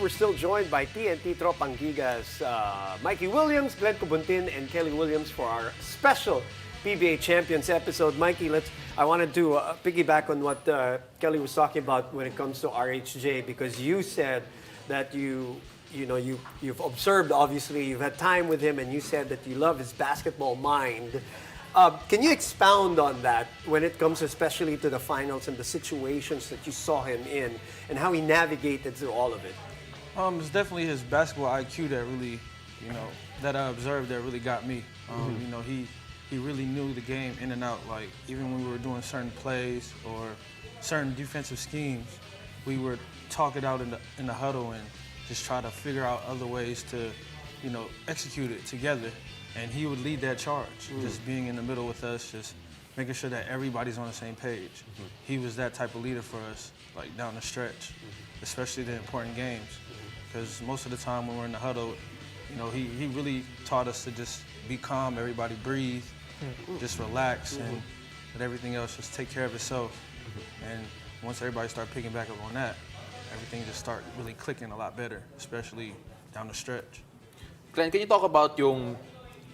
we're still joined by TNT Tropang Gigas, Mikey Williams, Glenn Cubuntin, and Kelly Williams for our special PBA Champions episode. Mikey, I wanted to piggyback on what Kelly was talking about when it comes to RHJ, because you said that you've observed, obviously, you've had time with him, and you said that you love his basketball mind. Can you expound on that when it comes especially to the finals and the situations that you saw him in and how he navigated through all of it? It's definitely his basketball IQ that really, that I observed that really got me. He really knew the game in and out. Like, even when we were doing certain plays or certain defensive schemes, we would talk it out in the huddle and just try to figure out other ways to, execute it together. And he would lead that charge, just being in the middle with us, just making sure that everybody's on the same page. He was that type of leader for us, like down the stretch, especially the important games. Because most of the time when we're in the huddle, he really taught us to just be calm, everybody breathe, just relax, and let everything else just take care of itself. And once everybody started picking back up on that, everything just started really clicking a lot better, especially down the stretch. Glenn, can you talk about yung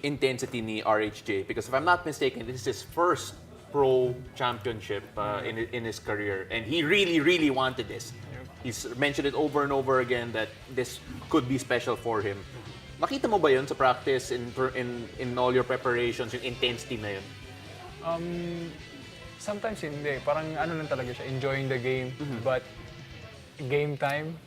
intensity ni RHJ? Because if I'm not mistaken, this is his first pro championship in his career, and he really, really wanted this. He's mentioned it over and over again that this could be special for him. Nakita mo ba yun sa practice, in all your preparations, yung intensity na yun? Sometimes hindi. Parang lang talaga siya, enjoying the game. But game time,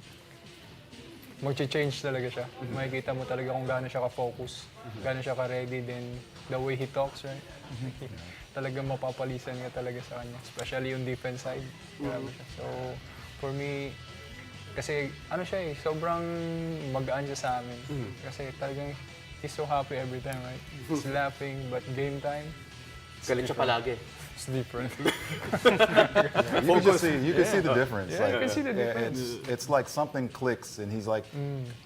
mag-change talaga siya. Makikita mo talaga kung gaano siya ka-focus, gaano siya ka-ready, then the way he talks, right? Talagang mapapalisan ka talaga sa kanya, especially yung defense side. Grabe siya. So, for me, kasi siya sobrang magaan siya sa amin. Kasi talagang he's so happy every time, right? He's laughing, but game time, Galit siya palagi. it's different. You can see the difference. Yeah, you can see the difference. It's like something clicks, and he's like,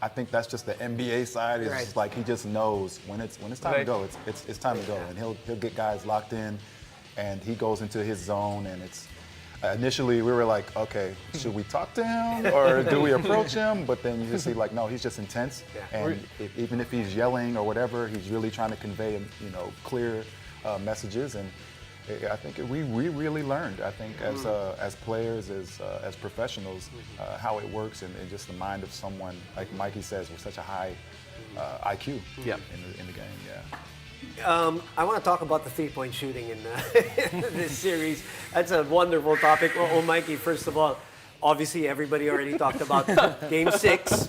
I think that's just the NBA side. It's just like he just knows when it's time to go. It's time to go, and he'll get guys locked in, and he goes into his zone, and it's. Initially, we were like, okay, should we talk to him or do we approach him? But then you just see, like, no, he's just intense, and even if he's yelling or whatever, he's really trying to convey, clear messages. And I think we really learned, I think, as players, as professionals, how it works, and just the mind of someone, like Mikey says, with such a high IQ in the game. I want to talk about the three-point shooting in this series. That's a wonderful topic. Oh, Mikey, first of all, obviously everybody already talked about Game 6.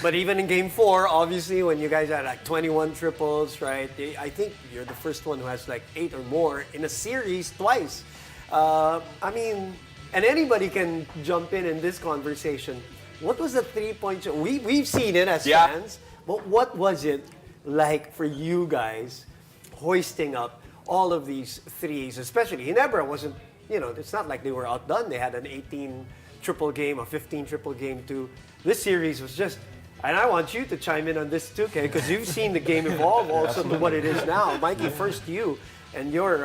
But even in Game 4, obviously, when you guys had like 21 triples, right? I think you're the first one who has like 8 or more in a series twice. And anybody can jump in this conversation. What was the three-point shot? We've seen it as fans, but what was it like for you guys hoisting up all of these threes? Especially Ginebra wasn't, it's not like they were outdone. They had an 18 triple game, a 15 triple game too. This series was just, and I want you to chime in on this too, Kay, because you've seen the game evolve also to what it is now. Mikey, first you and your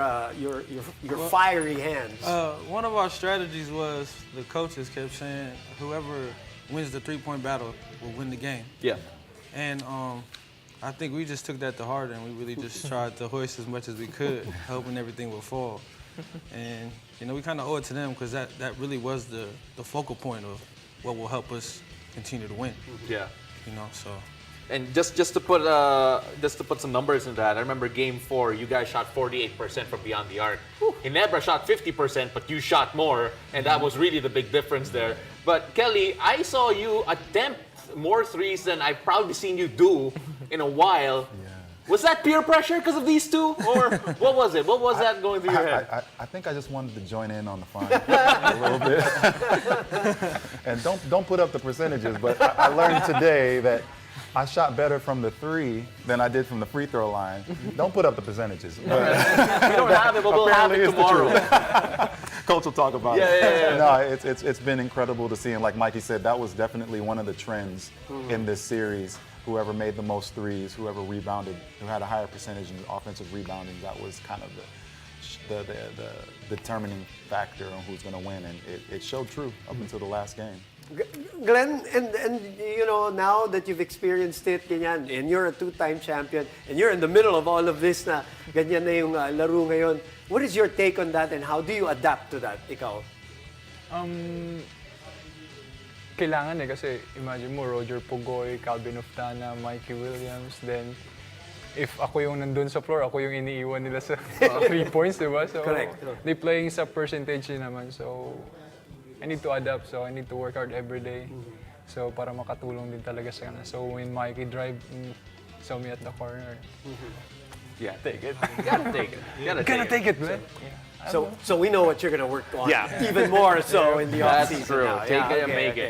fiery hands. One of our strategies was the coaches kept saying whoever wins the three-point battle will win the game. Yeah. And I think we just took that to heart, and we really just tried to hoist as much as we could, hoping everything would fall. And we kind of owe it to them, because that really was the focal point of what will help us continue to win. Yeah. So. And just to put some numbers in that, I remember Game 4, you guys shot 48% from beyond the arc. Ginebra shot 50%, but you shot more, and that was really the big difference there. But Kelly, I saw you attempt more threes than I've probably seen you do in a while. Yeah. Was that peer pressure because of these two, or what was it? What was that going through your head? I think I just wanted to join in on the fun a little bit. And don't put up the percentages, but I learned today that I shot better from the three than I did from the free throw line. Don't put up the percentages. But we don't have it, but we'll have it tomorrow. Coach will talk about it. Yeah. No, it's been incredible to see. And like Mikey said, that was definitely one of the trends in this series. Whoever made the most threes, whoever rebounded, who had a higher percentage in offensive rebounding, that was kind of the determining factor on who's going to win. And it showed true up until the last game. Glenn, and you know, now that you've experienced it, ganyan, and you're a two-time champion, and you're in the middle of all of this na ganyan na yung laro ngayon, what is your take on that and how do you adapt to that, ikaw? Kailangan kasi imagine mo, Roger Pugoy, Calvin Oftana, Mikey Williams, then if ako yung nandun sa floor, ako yung iniiwan nila sa 3 points, di ba? So, Correct. they playing sa percentage din naman, so I need to adapt, so I need to work hard every day. So, para makatulong din talaga sa kanila. So, when Mikey drive, saw me at the corner. Yeah. Take it. Gotta take it. Gotta take it, man. So we know what you're gonna work on Yeah. even more so in the That's offseason true. now. Take Yeah, it and okay, make okay. it.